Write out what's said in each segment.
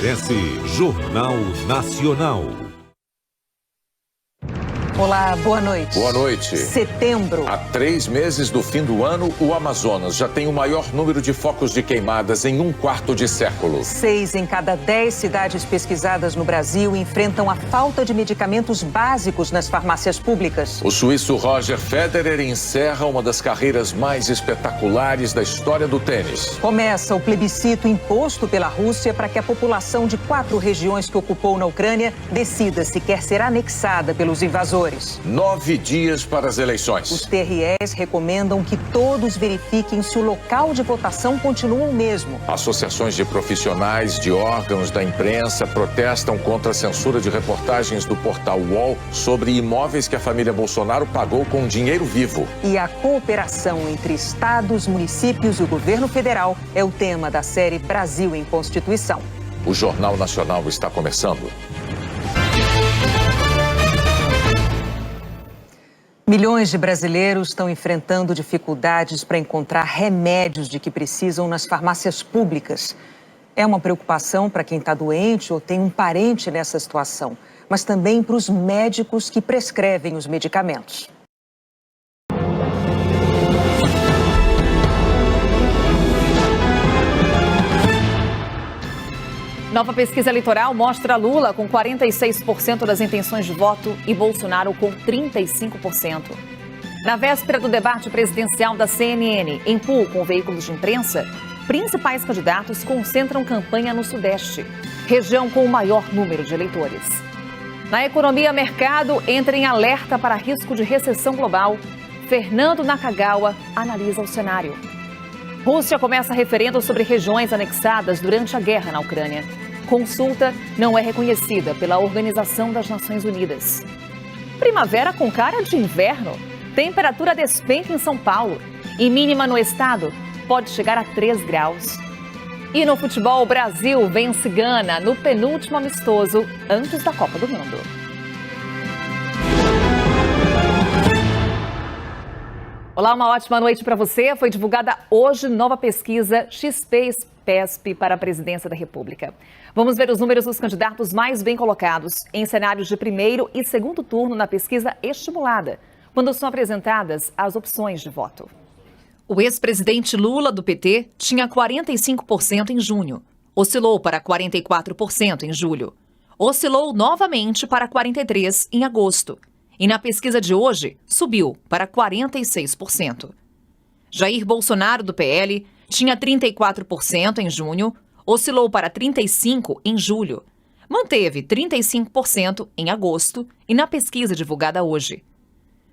Jornal Nacional. Olá, boa noite. Boa noite. Setembro. Há 3 meses do fim do ano, o Amazonas já tem o maior número de focos de queimadas em um quarto de século. 6 em cada 10 cidades pesquisadas no Brasil enfrentam a falta de medicamentos básicos nas farmácias públicas. O suíço Roger Federer encerra uma das carreiras mais espetaculares da história do tênis. Começa o plebiscito imposto pela Rússia para que a população de 4 regiões que ocupou na Ucrânia decida se quer ser anexada pelos invasores. 9 dias para as eleições. Os TREs recomendam que todos verifiquem se o local de votação continua o mesmo. Associações de profissionais de órgãos da imprensa protestam contra a censura de reportagens do portal UOL sobre imóveis que a família Bolsonaro pagou com dinheiro vivo. E a cooperação entre estados, municípios e o governo federal é o tema da série Brasil em Constituição. O Jornal Nacional está começando. Milhões de brasileiros estão enfrentando dificuldades para encontrar remédios de que precisam nas farmácias públicas. É uma preocupação para quem está doente ou tem um parente nessa situação, mas também para os médicos que prescrevem os medicamentos. Nova pesquisa eleitoral mostra Lula com 46% das intenções de voto e Bolsonaro com 35%. Na véspera do debate presidencial da CNN, em pool com veículos de imprensa, principais candidatos concentram campanha no Sudeste, região com o maior número de eleitores. Na economia, mercado entra em alerta para risco de recessão global. Fernando Nakagawa analisa o cenário. Rússia começa referendo sobre regiões anexadas durante a guerra na Ucrânia. Consulta não é reconhecida pela Organização das Nações Unidas. Primavera com cara de inverno. Temperatura despenca em São Paulo. E mínima no estado pode chegar a 3 graus. E no futebol, o Brasil vence Gana no penúltimo amistoso antes da Copa do Mundo. Olá, uma ótima noite para você. Foi divulgada hoje nova pesquisa XP-PESP para a presidência da República. Vamos ver os números dos candidatos mais bem colocados em cenários de primeiro e segundo turno na pesquisa estimulada, quando são apresentadas as opções de voto. O ex-presidente Lula, do PT, tinha 45% em junho. Oscilou para 44% em julho. Oscilou novamente para 43% em agosto. E na pesquisa de hoje, subiu para 46%. Jair Bolsonaro, do PL, tinha 34% em junho, oscilou para 35% em julho. Manteve 35% em agosto e na pesquisa divulgada hoje.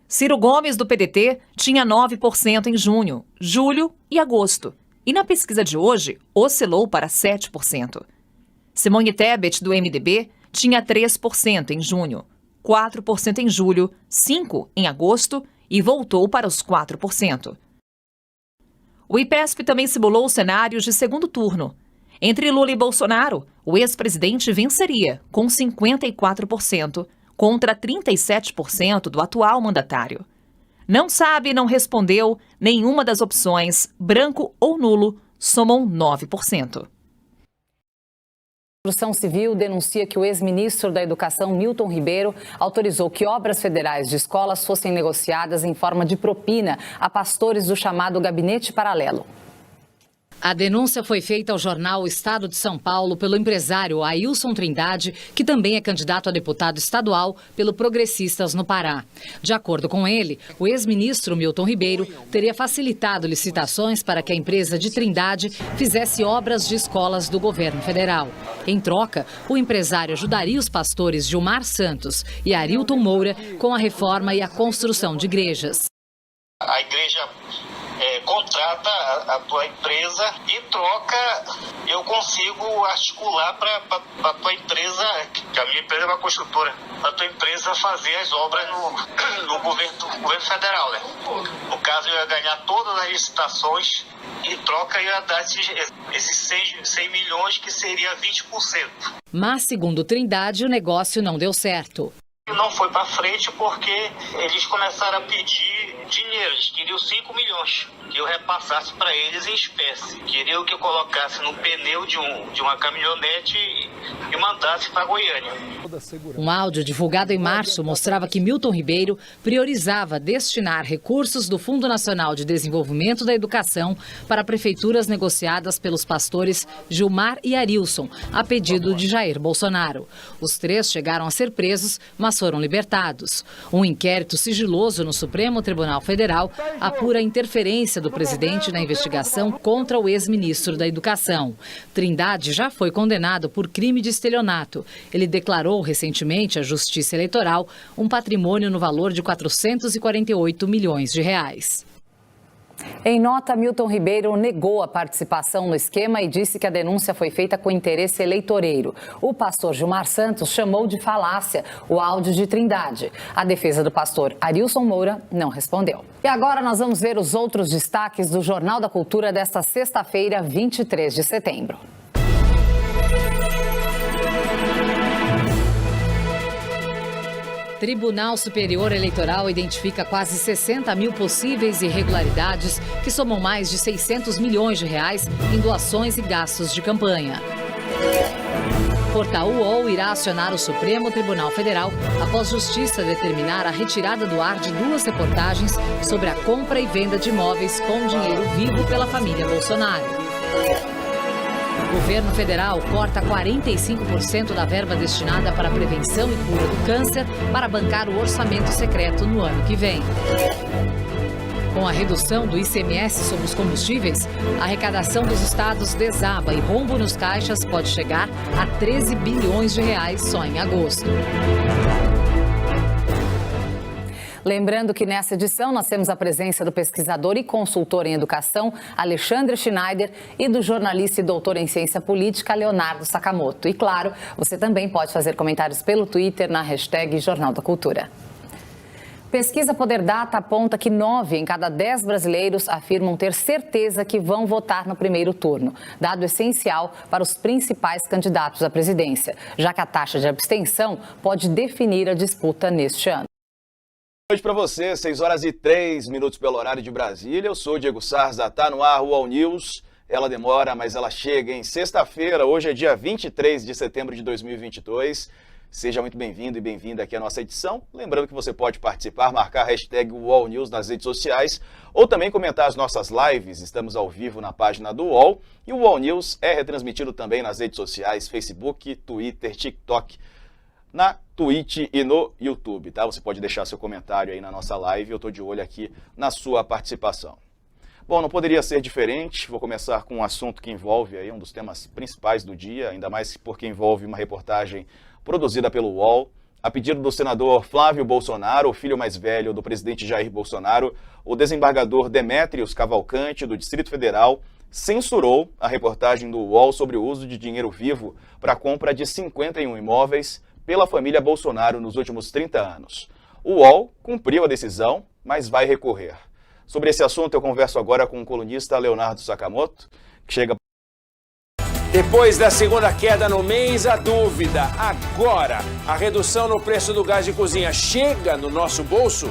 Ciro Gomes, do PDT, tinha 9% em junho, julho e agosto. E na pesquisa de hoje, oscilou para 7%. Simone Tebet, do MDB, tinha 3% em junho, 4% em julho, 5% em agosto e voltou para os 4%. O IPESP também simulou cenários de segundo turno. Entre Lula e Bolsonaro, o ex-presidente venceria com 54% contra 37% do atual mandatário. Não sabe e não respondeu nenhuma das opções, branco ou nulo, somam 9%. A Construção Civil denuncia que o ex-ministro da Educação, Milton Ribeiro, autorizou que obras federais de escolas fossem negociadas em forma de propina a pastores do chamado Gabinete Paralelo. A denúncia foi feita ao jornal O Estado de São Paulo pelo empresário Ailson Trindade, que também é candidato a deputado estadual pelo Progressistas no Pará. De acordo com ele, o ex-ministro Milton Ribeiro teria facilitado licitações para que a empresa de Trindade fizesse obras de escolas do governo federal. Em troca, o empresário ajudaria os pastores Gilmar Santos e Arilton Moura com a reforma e a construção de igrejas. A igreja contrata a tua empresa e troca, eu consigo articular para a tua empresa, que a minha empresa é uma construtora, para a tua empresa fazer as obras no governo federal, né? No caso, eu ia ganhar todas as licitações e troca ia dar esses 100 milhões, que seria 20%. Mas, segundo Trindade, o negócio não deu certo. Não foi para frente porque eles começaram a pedir dinheiro, eles queriam 5 milhões, que eu repassasse para eles em espécie. Queriam que eu colocasse no pneu de uma caminhonete e mandasse para Goiânia. Um áudio divulgado em março mostrava que Milton Ribeiro priorizava destinar recursos do Fundo Nacional de Desenvolvimento da Educação para prefeituras negociadas pelos pastores Gilmar e Arilson, a pedido de Jair Bolsonaro. Os três chegaram a ser presos, mas foram libertados. Um inquérito sigiloso no Supremo Tribunal Federal apura a interferência do presidente na investigação contra o ex-ministro da Educação. Trindade já foi condenado por crime de estelionato. Ele declarou recentemente à Justiça Eleitoral um patrimônio no valor de 448 milhões de reais. Em nota, Milton Ribeiro negou a participação no esquema e disse que a denúncia foi feita com interesse eleitoreiro. O pastor Gilmar Santos chamou de falácia o áudio de Trindade. A defesa do pastor Arilson Moura não respondeu. E agora nós vamos ver os outros destaques do Jornal da Cultura desta sexta-feira, 23 de setembro. Tribunal Superior Eleitoral identifica quase 60 mil possíveis irregularidades que somam mais de 600 milhões de reais em doações e gastos de campanha. Portal UOL irá acionar o Supremo Tribunal Federal após Justiça determinar a retirada do ar de 2 reportagens sobre a compra e venda de imóveis com dinheiro vivo pela família Bolsonaro. O governo federal corta 45% da verba destinada para a prevenção e cura do câncer para bancar o orçamento secreto no ano que vem. Com a redução do ICMS sobre os combustíveis, a arrecadação dos estados desaba e rombo nos caixas pode chegar a 13 bilhões de reais só em agosto. Lembrando que nessa edição nós temos a presença do pesquisador e consultor em educação, Alexandre Schneider, e do jornalista e doutor em ciência política, Leonardo Sakamoto. E claro, você também pode fazer comentários pelo Twitter na hashtag Jornal da Cultura. Pesquisa Poder Data aponta que 9 em cada 10 brasileiros afirmam ter certeza que vão votar no primeiro turno, dado essencial para os principais candidatos à presidência, já que a taxa de abstenção pode definir a disputa neste ano. Boa noite para você, 6h03 pelo horário de Brasília. Eu sou o Diego Sarza, tá no ar, UOL News. Ela demora, mas ela chega em sexta-feira. Hoje é dia 23 de setembro de 2022. Seja muito bem-vindo e bem-vinda aqui à nossa edição. Lembrando que você pode participar, marcar a hashtag UOL News nas redes sociais ou também comentar as nossas lives. Estamos ao vivo na página do UOL e o UOL News é retransmitido também nas redes sociais, Facebook, Twitter, TikTok, na Twitch e no YouTube, tá? Você pode deixar seu comentário aí na nossa live, eu estou de olho aqui na sua participação. Bom, não poderia ser diferente, vou começar com um assunto que envolve aí um dos temas principais do dia, ainda mais porque envolve uma reportagem produzida pelo UOL. A pedido do senador Flávio Bolsonaro, o filho mais velho do presidente Jair Bolsonaro, o desembargador Demétrios Cavalcante, do Distrito Federal, censurou a reportagem do UOL sobre o uso de dinheiro vivo para a compra de 51 imóveis pela família Bolsonaro nos últimos 30 anos. O UOL cumpriu a decisão, mas vai recorrer. Sobre esse assunto eu converso agora com o colunista Leonardo Sakamoto, que chega... Depois da segunda queda no mês, a dúvida, agora, a redução no preço do gás de cozinha chega no nosso bolso?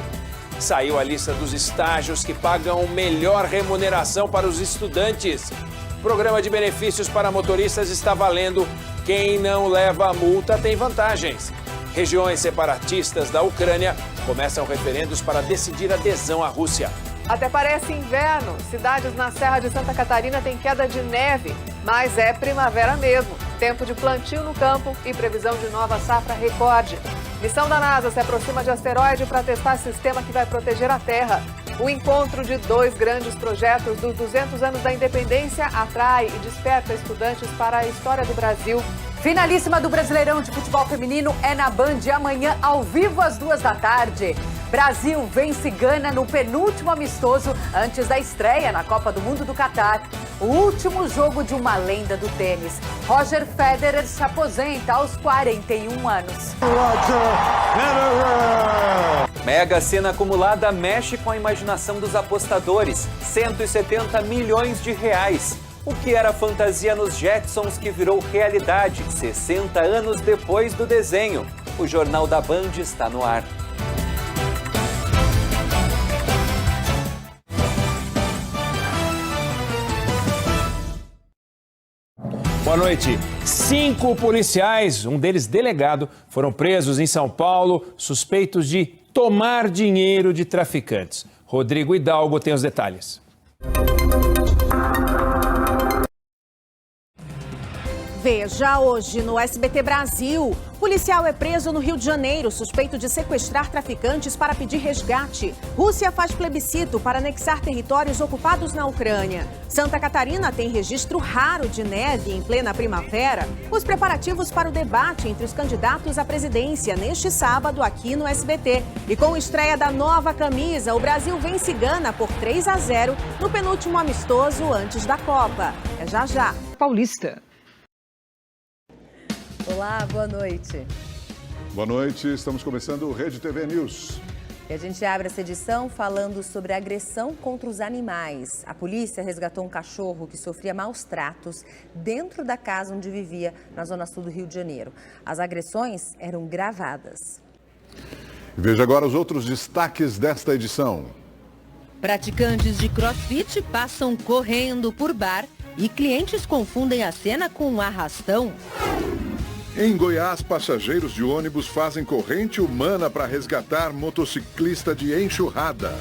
Saiu a lista dos estágios que pagam melhor remuneração para os estudantes. O programa de benefícios para motoristas está valendo. Quem não leva a multa tem vantagens. Regiões separatistas da Ucrânia começam referendos para decidir adesão à Rússia. Até parece inverno. Cidades na Serra de Santa Catarina têm queda de neve, mas é primavera mesmo. Tempo de plantio no campo e previsão de nova safra recorde. Missão da NASA se aproxima de asteroide para testar sistema que vai proteger a Terra. O encontro de 2 grandes projetos dos 200 anos da independência atrai e desperta estudantes para a história do Brasil. Finalíssima do Brasileirão de Futebol Feminino é na Band amanhã, ao vivo às 14h. Brasil vence Gana no penúltimo amistoso antes da estreia na Copa do Mundo do Catar. O último jogo de uma lenda do tênis. Roger Federer se aposenta aos 41 anos. Mega Sena acumulada mexe com a imaginação dos apostadores. 170 milhões de reais. O que era fantasia nos Jetsons que virou realidade 60 anos depois do desenho. O Jornal da Band está no ar. Boa noite. 5 policiais, um deles delegado, foram presos em São Paulo, suspeitos de tomar dinheiro de traficantes. Rodrigo Hidalgo tem os detalhes. Veja hoje no SBT Brasil. Policial é preso no Rio de Janeiro, suspeito de sequestrar traficantes para pedir resgate. Rússia faz plebiscito para anexar territórios ocupados na Ucrânia. Santa Catarina tem registro raro de neve em plena primavera. Os preparativos para o debate entre os candidatos à presidência neste sábado aqui no SBT. E com a estreia da nova camisa, o Brasil vence Gana por 3-0 no penúltimo amistoso antes da Copa. É já. Paulista. Olá, boa noite. Boa noite, estamos começando o Rede TV News. E a gente abre essa edição falando sobre a agressão contra os animais. A polícia resgatou um cachorro que sofria maus tratos dentro da casa onde vivia, na zona sul do Rio de Janeiro. As agressões eram gravadas. Veja agora os outros destaques desta edição. Praticantes de crossfit passam correndo por bar e clientes confundem a cena com um arrastão. Em Goiás, passageiros de ônibus fazem corrente humana para resgatar motociclista de enxurrada.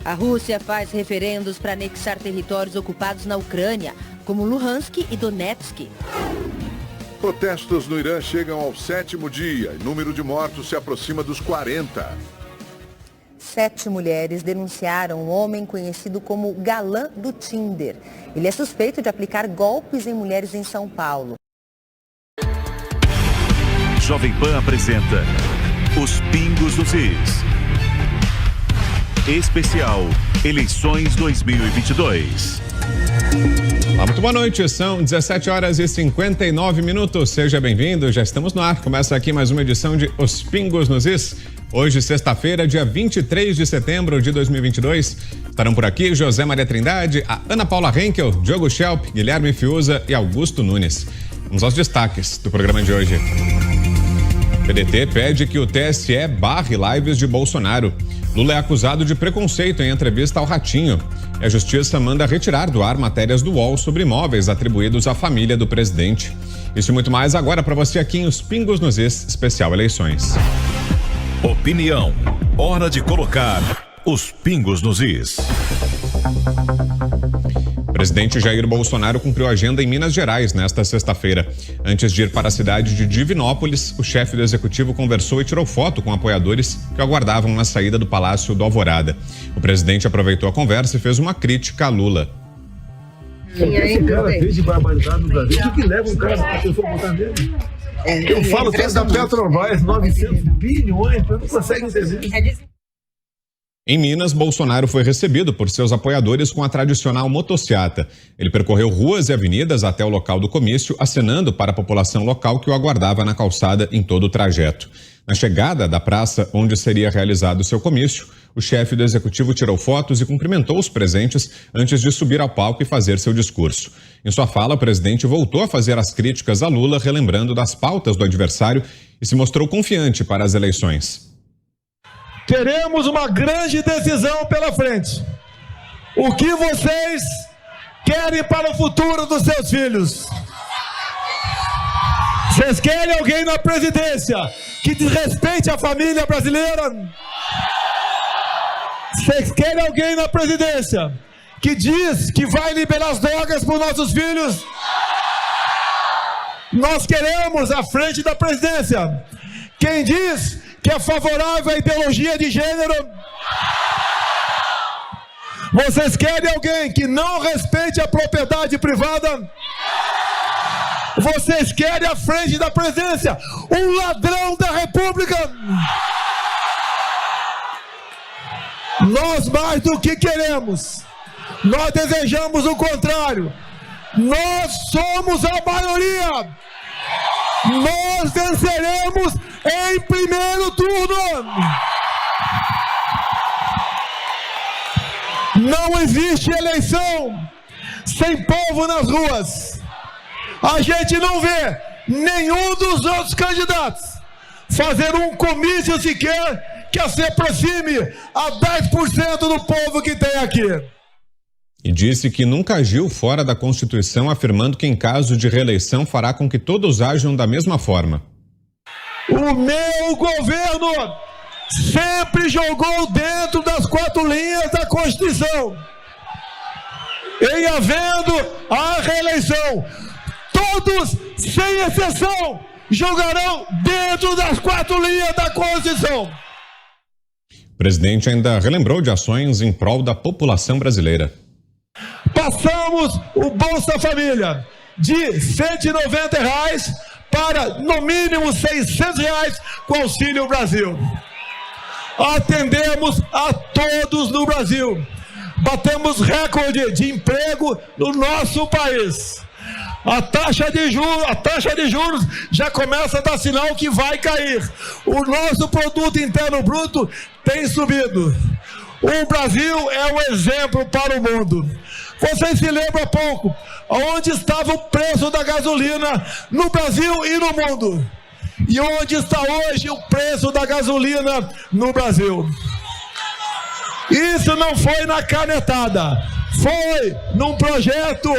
A Rússia faz referendos para anexar territórios ocupados na Ucrânia, como Luhansk e Donetsk. Protestos no Irã chegam ao 7º dia e número de mortos se aproxima dos 40. 7 mulheres denunciaram um homem conhecido como galã do Tinder. Ele é suspeito de aplicar golpes em mulheres em São Paulo. Jovem Pan apresenta Os Pingos dos Is. Especial Eleições 2022. Olá, muito boa noite, são 17h59. Seja bem-vindo, já estamos no ar. Começa aqui mais uma edição de Os Pingos nos Is. Hoje, sexta-feira, dia 23 de setembro de 2022. Estarão por aqui José Maria Trindade, a Ana Paula Henkel, Diogo Schelp, Guilherme Fiuza e Augusto Nunes. Vamos aos destaques do programa de hoje. PDT pede que o TSE barre lives de Bolsonaro. Lula é acusado de preconceito em entrevista ao Ratinho. E a Justiça manda retirar do ar matérias do UOL sobre imóveis atribuídos à família do presidente. Isso e muito mais agora para você aqui em Os Pingos nos Is, especial eleições. Opinião. Hora de colocar os pingos nos is. O presidente Jair Bolsonaro cumpriu a agenda em Minas Gerais nesta sexta-feira. Antes de ir para a cidade de Divinópolis, o chefe do executivo conversou e tirou foto com apoiadores que o aguardavam na saída do Palácio do Alvorada. O presidente aproveitou a conversa e fez uma crítica a Lula. Esse cara fez de barbaridade no Brasil. O que leva um cara para a pessoa votar nele? Eu falo tanto da Petrobras, 900 bilhões, mas não consegue entender. Em Minas, Bolsonaro foi recebido por seus apoiadores com a tradicional motociata. Ele percorreu ruas e avenidas até o local do comício, acenando para a população local que o aguardava na calçada em todo o trajeto. Na chegada da praça onde seria realizado seu comício, o chefe do executivo tirou fotos e cumprimentou os presentes antes de subir ao palco e fazer seu discurso. Em sua fala, o presidente voltou a fazer as críticas a Lula, relembrando das pautas do adversário e se mostrou confiante para as eleições. Teremos uma grande decisão pela frente. O que vocês querem para o futuro dos seus filhos? Vocês querem alguém na presidência que desrespeite a família brasileira? Vocês querem alguém na presidência que diz que vai liberar as drogas para os nossos filhos? Nós queremos à frente da presidência quem diz que é favorável à ideologia de gênero. Vocês querem alguém que não respeite a propriedade privada? Vocês querem à frente da presidência um ladrão da República? Nós mais do que queremos, nós desejamos o contrário. Nós somos a maioria. Nós venceremos em primeiro turno. Não existe eleição sem povo nas ruas. A gente não vê nenhum dos outros candidatos fazer um comício sequer que se aproxime a 10% do povo que tem aqui. E disse que nunca agiu fora da Constituição, afirmando que em caso de reeleição fará com que todos ajam da mesma forma. O meu governo sempre jogou dentro das 4 linhas da Constituição. Em havendo a reeleição, todos, sem exceção, jogarão dentro das 4 linhas da Constituição. O presidente ainda relembrou de ações em prol da população brasileira. Passamos o Bolsa Família de R$ 190 para, no mínimo, R$ 600 com Auxílio Brasil. Atendemos a todos no Brasil. Batemos recorde de emprego no nosso país. A taxa de juros já começa a dar sinal que vai cair. O nosso produto interno bruto tem subido. O Brasil é um exemplo para o mundo. Vocês se lembram há pouco onde estava o preço da gasolina no Brasil e no mundo? E onde está hoje o preço da gasolina no Brasil? Isso não foi na canetada, foi num projeto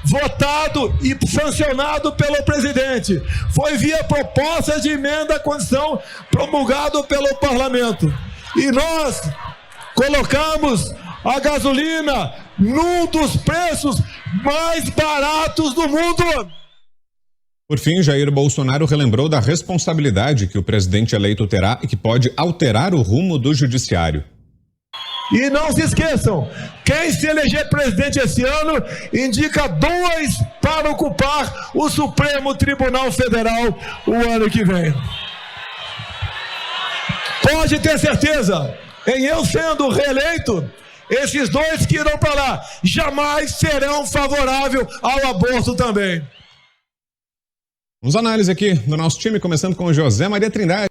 votado e sancionado pelo presidente. Foi via proposta de emenda à Constituição promulgado pelo parlamento. E nós colocamos a gasolina num dos preços mais baratos do mundo. Por fim, Jair Bolsonaro relembrou da responsabilidade que o presidente eleito terá e que pode alterar o rumo do judiciário. E não se esqueçam, quem se eleger presidente esse ano indica 2 para ocupar o Supremo Tribunal Federal o ano que vem. Pode ter certeza, em eu sendo reeleito, esses 2 que irão para lá jamais serão favoráveis ao aborto também. Vamos análise aqui do nosso time, começando com José Maria Trindade.